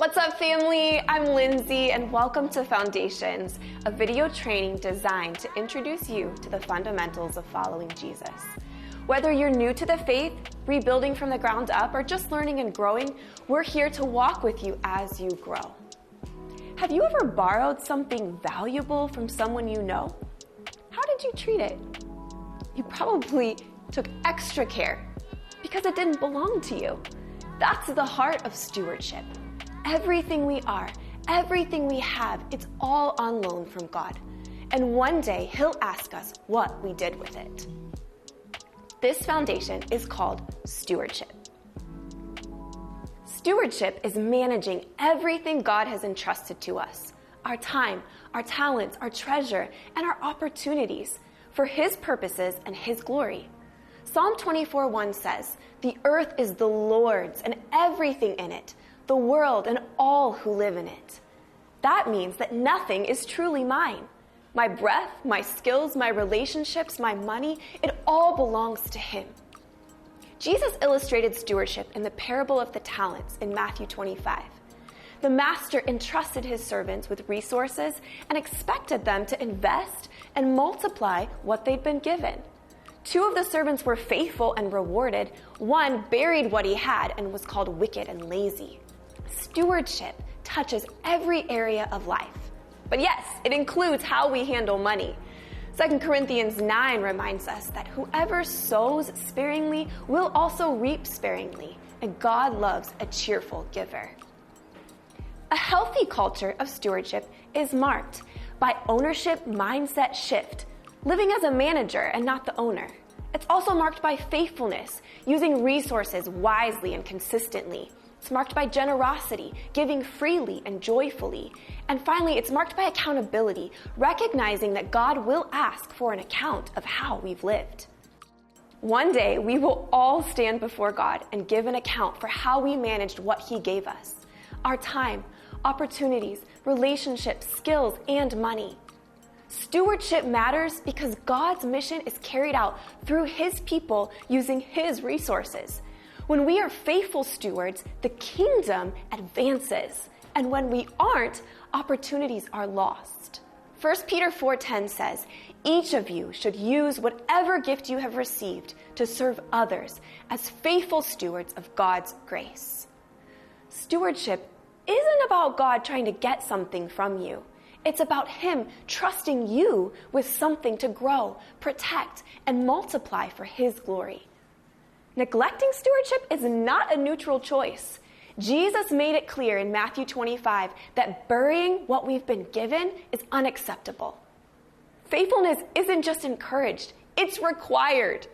What's up, family? I'm Lindsay, and welcome to Foundations, a video training designed to introduce you to the fundamentals of following Jesus. Whether you're new to the faith, rebuilding from the ground up, or just learning and growing, we're here to walk with you as you grow. Have you ever borrowed something valuable from someone you know? How did you treat it? You probably took extra care because it didn't belong to you. That's the heart of stewardship. Everything we are, everything we have, it's all on loan from God. And one day, He'll ask us what we did with it. This foundation is called stewardship. Stewardship is managing everything God has entrusted to us, our time, our talents, our treasure, and our opportunities for His purposes and His glory. Psalm 24:1 says, "The earth is the Lord's and everything in it, the world and all who live in it." That means that nothing is truly mine. My breath, my skills, my relationships, my money, it all belongs to Him. Jesus illustrated stewardship in the parable of the talents in Matthew 25. The master entrusted his servants with resources and expected them to invest and multiply what they'd been given. Two of the servants were faithful and rewarded. One buried what he had and was called wicked and lazy. Stewardship touches every area of life. But yes, it includes how we handle money. 2 Corinthians 9 reminds us that whoever sows sparingly will also reap sparingly, and God loves a cheerful giver. A healthy culture of stewardship is marked by ownership mindset shift, living as a manager and not the owner. It's also marked by faithfulness, using resources wisely and consistently. It's marked by generosity, giving freely and joyfully. And finally, it's marked by accountability, recognizing that God will ask for an account of how we've lived. One day, we will all stand before God and give an account for how we managed what He gave us: our time, opportunities, relationships, skills, and money. Stewardship matters because God's mission is carried out through His people using His resources. When we are faithful stewards, the kingdom advances. And when we aren't, opportunities are lost. 1 Peter 4:10 says, "Each of you should use whatever gift you have received to serve others as faithful stewards of God's grace." Stewardship isn't about God trying to get something from you. It's about Him trusting you with something to grow, protect, and multiply for His glory. Neglecting stewardship is not a neutral choice. Jesus made it clear in Matthew 25 that burying what we've been given is unacceptable. Faithfulness isn't just encouraged, it's required.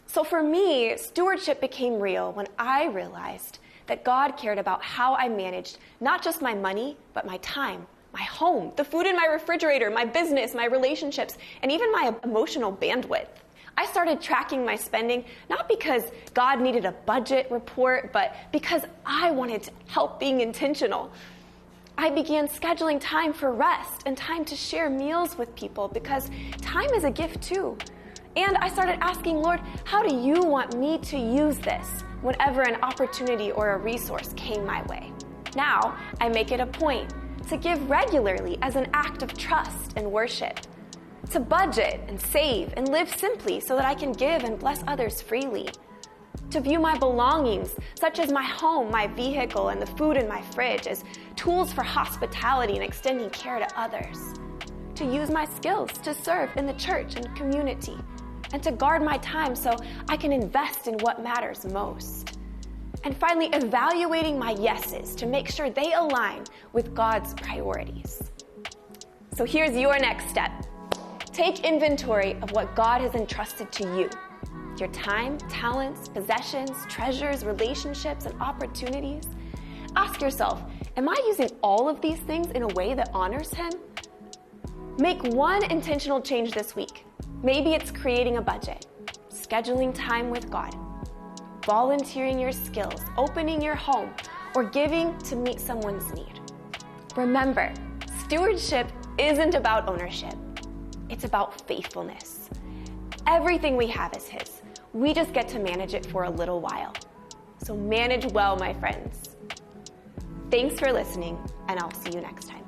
So for me, stewardship became real when I realized that God cared about how I managed not just my money, but my time, my home, the food in my refrigerator, my business, my relationships, and even my emotional bandwidth. I started tracking my spending not because God needed a budget report, but because I wanted to help being intentional. I began scheduling time for rest and time to share meals with people because time is a gift too. And I started asking, Lord, how do you want me to use this whenever an opportunity or a resource came my way? Now, I make it a point to give regularly as an act of trust and worship, to budget and save and live simply so that I can give and bless others freely, to view my belongings, such as my home, my vehicle, and the food in my fridge, as tools for hospitality and extending care to others, to use my skills to serve in the church and community, and to guard my time so I can invest in what matters most. And finally, evaluating my yeses to make sure they align with God's priorities. So here's your next step. Take inventory of what God has entrusted to you: your time, talents, possessions, treasures, relationships, and opportunities. Ask yourself, am I using all of these things in a way that honors Him? Make one intentional change this week. Maybe it's creating a budget, scheduling time with God, volunteering your skills, opening your home, or giving to meet someone's need. Remember, stewardship isn't about ownership. It's about faithfulness. Everything we have is His. We just get to manage it for a little while. So manage well, my friends. Thanks for listening, and I'll see you next time.